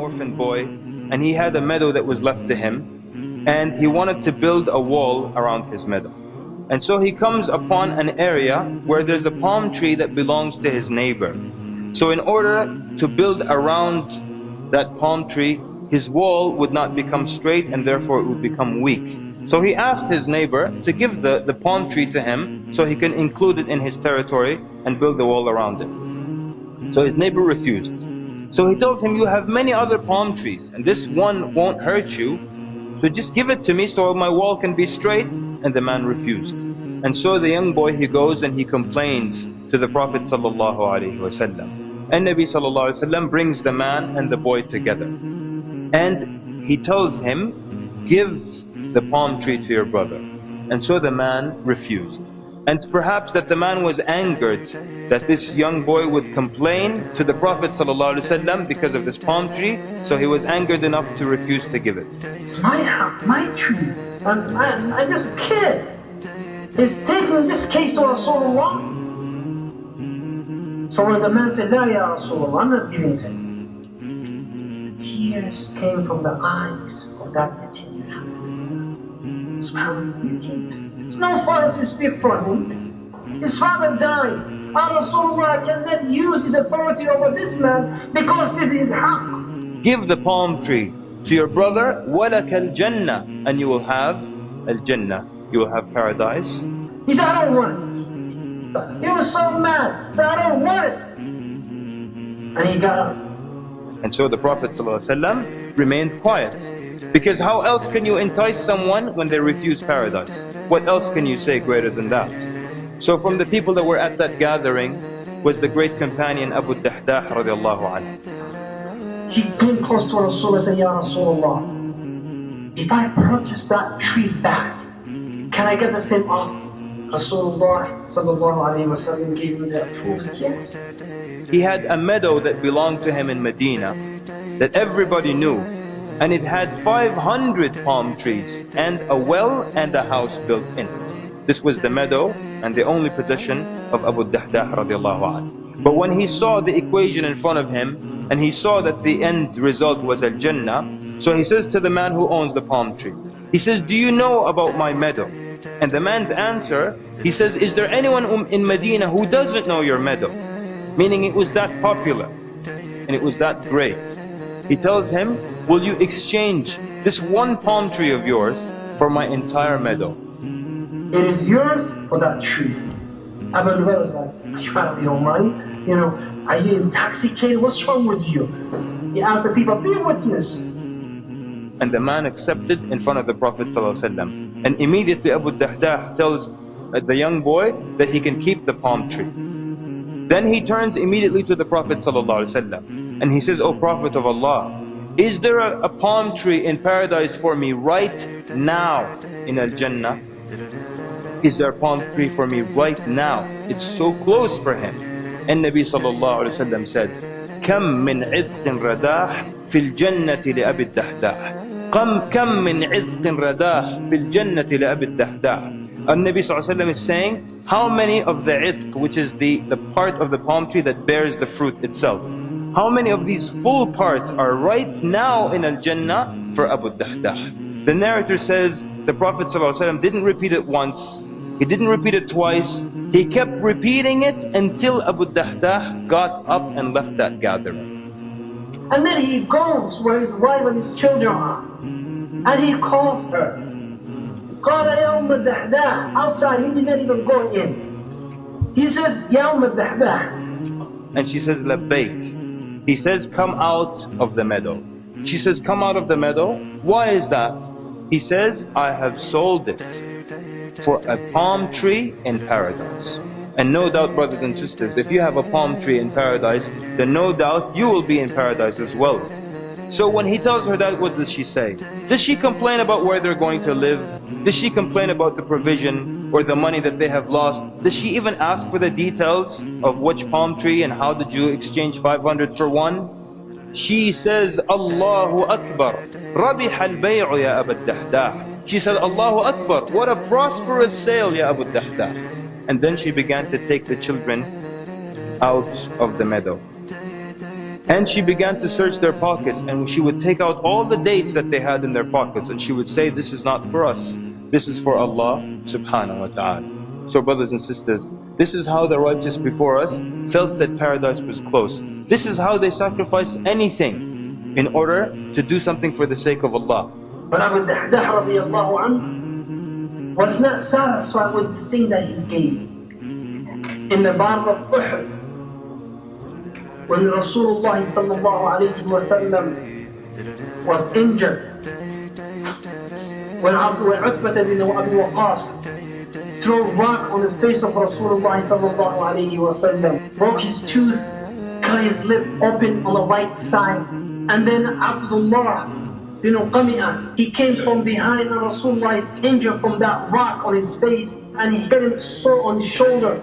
orphan boy, and he had a meadow that was left to him, and he wanted to build a wall around his meadow. And so he comes upon an area where there's a palm tree that belongs to his neighbor. So in order to build around that palm tree, his wall would not become straight, and therefore it would become weak. So he asked his neighbor to give the palm tree to him so he can include it in his territory and build a wall around it. So his neighbor refused. So he tells him, you have many other palm trees and this one won't hurt you, so just give it to me so my wall can be straight. And the man refused. And so the young boy, he goes and he complains to the Prophet ﷺ. And Nabi ﷺ brings the man and the boy together. And he tells him, give the palm tree to your brother. And so the man refused. And perhaps that the man was angered that this young boy would complain to the Prophet ﷺ because of this palm tree, so he was angered enough to refuse to give it. It's my house, my tree, and this kid is taking this case to Rasulullah. So when the man said, La ya Rasulullah, I'm not giving it to him, tears came from the eyes of that yatim. There's no father to speak for him. His father died. Rasulullah cannot use his authority over this man because this is haqq. Give the palm tree to your brother, وَلَكَ الْجَنَّةِ, and you will have al-Jannah, you will have paradise. He said, I don't want it. He was so mad, he said, I don't want it. And he got up. And so the Prophet ﷺ remained quiet. Because how else can you entice someone when they refuse paradise? What else can you say greater than that? So from the people that were at that gathering was the great companion Abu Dahdah radiallahu anhu. He came close to Rasulullah and said, Ya Rasulullah, if I purchase that tree back, can I get the same offer? Rasulullah sallallahu alayhi wa sallam gave him that proof. Yes. He had a meadow that belonged to him in Medina that everybody knew. And it had 500 palm trees and a well and a house built in it. This was the meadow and the only possession of Abu Dahdah radiallahu anhu. But when he saw the equation in front of him and he saw that the end result was al-Jannah, so he says to the man who owns the palm tree, he says, do you know about my meadow? And the man's answer, he says, is there anyone in Medina who doesn't know your meadow? Meaning it was that popular and it was that great. He tells him, will you exchange this one palm tree of yours for my entire meadow? It is yours for that tree. Abu Bakr was like, are you out of your mind? You know, are you intoxicated? What's wrong with you? He asked the people, be a witness. And the man accepted in front of the Prophet ﷺ. And immediately Abu Dahdah tells the young boy that he can keep the palm tree. Then he turns immediately to the Prophet ﷺ and he says, O Prophet of Allah, is there a palm tree in paradise for me right now in Al-Jannah? Is there a palm tree for me right now? It's so close for him. And Nabi sallallahu alayhi wa sallam said, كم من عذق رداح في الجنة لأبي الدحداح كم من عذق رداح في الجنة لأبي الدحداح. And Nabi sallallahu alayhi wa sallam is saying, how many of the idq, which is the part of the palm tree that bears the fruit itself, how many of these full parts are right now in Al-Jannah for Abu Dahdah? The narrator says the Prophet ﷺ didn't repeat it once, he didn't repeat it twice, he kept repeating it until Abu Dahdah got up and left that gathering. And then he goes where his wife and his children are, and he calls her. قال يا أم الدحداح. Outside, he didn't even go in. He says, يا أم الدحداح. And she says, لبيك. He says, come out of the meadow. She says, come out of the meadow. Why is that? He says, I have sold it for a palm tree in paradise. And no doubt, brothers and sisters, if you have a palm tree in paradise, then no doubt you will be in paradise as well. So when he tells her that, what does she say? Does she complain about where they're going to live? Does she complain about the provision or the money that they have lost? Does she even ask for the details of which palm tree and how did you exchange 500 for one? She says, Allahu Akbar, Rabiha al-bay'u ya Abu Dahdah. She said, Allahu Akbar, what a prosperous sale ya Abu Dahdah. And then she began to take the children out of the meadow. And she began to search their pockets, and she would take out all the dates that they had in their pockets, and she would say, this is not for us, this is for Allah subhanahu wa ta'ala. So brothers and sisters, this is how the righteous before us felt that paradise was close. This is how they sacrificed anything in order to do something for the sake of Allah. But Abu Dahdah radiallahu anhu was not satisfied with the thing that he gave. In the Battle of Uhud, when Rasulullah sallallahu alayhi wa sallam was injured, when Utbah bin Abi Waqqas threw a rock on the face of Rasulullah sallallahu alayhi wa sallam, broke his tooth, cut his lip open on the right side, and then Abdullah bin Qami'ah, he came from behind and Rasulullah is injured from that rock on his face, and he hit him so on his shoulder.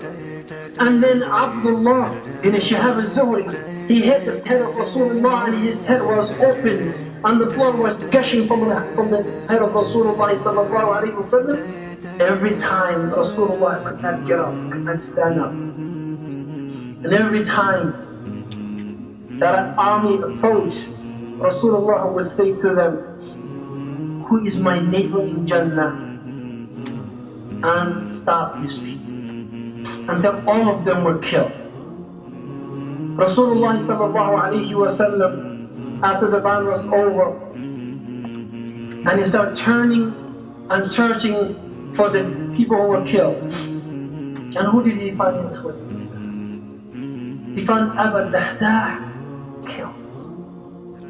And then Abdullah bin Shihab al-Zuhri, he hit the head of Rasulullah and his head was open and the blood was gushing from the head of Rasulullah sallallahu alayhi wa sallam. Every time Rasulullah could not get up, could not stand up. And every time that an army approached, Rasulullah would say to them, who is my neighbor in Jannah? And stop his speech. Until all of them were killed. Rasulullah sallallahu alayhi wa sallam, after the battle was over, and he started turning and searching for the people who were killed. And who did he find in Ikhwati? He found Abu Dahdah killed.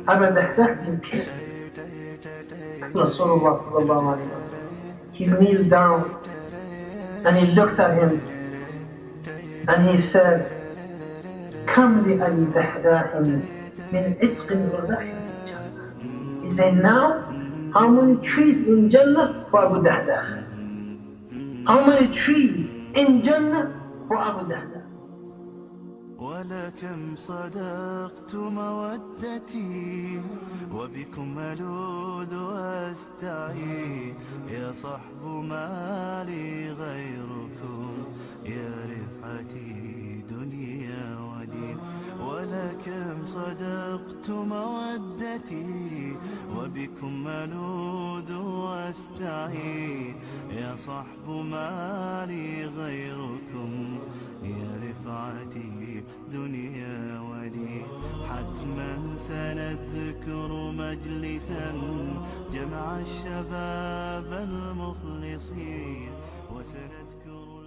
Abu Dahdah been killed. Rasulullah sallallahu alayhi wa sallam, he kneeled down and he looked at him and he said, Kam li Abi Dahdah min itqin wa rahim fi Jannah. He said, now, how many trees in Jannah for Abu Dahdah? How many trees in Jannah for Abu Dahdah? ولكم صدقت مودتي وبكم ألوذ وأستعين يا صحب ما لي غيركم يا رفعتي دنيا ودين ولكم صدقت مودتي وبكم ألوذ وأستعين يا صحب ما لي غيركم يا رفعتي دنيا ودين حتما سنذكر مجلسا جمع الشباب المخلصين وسنذكر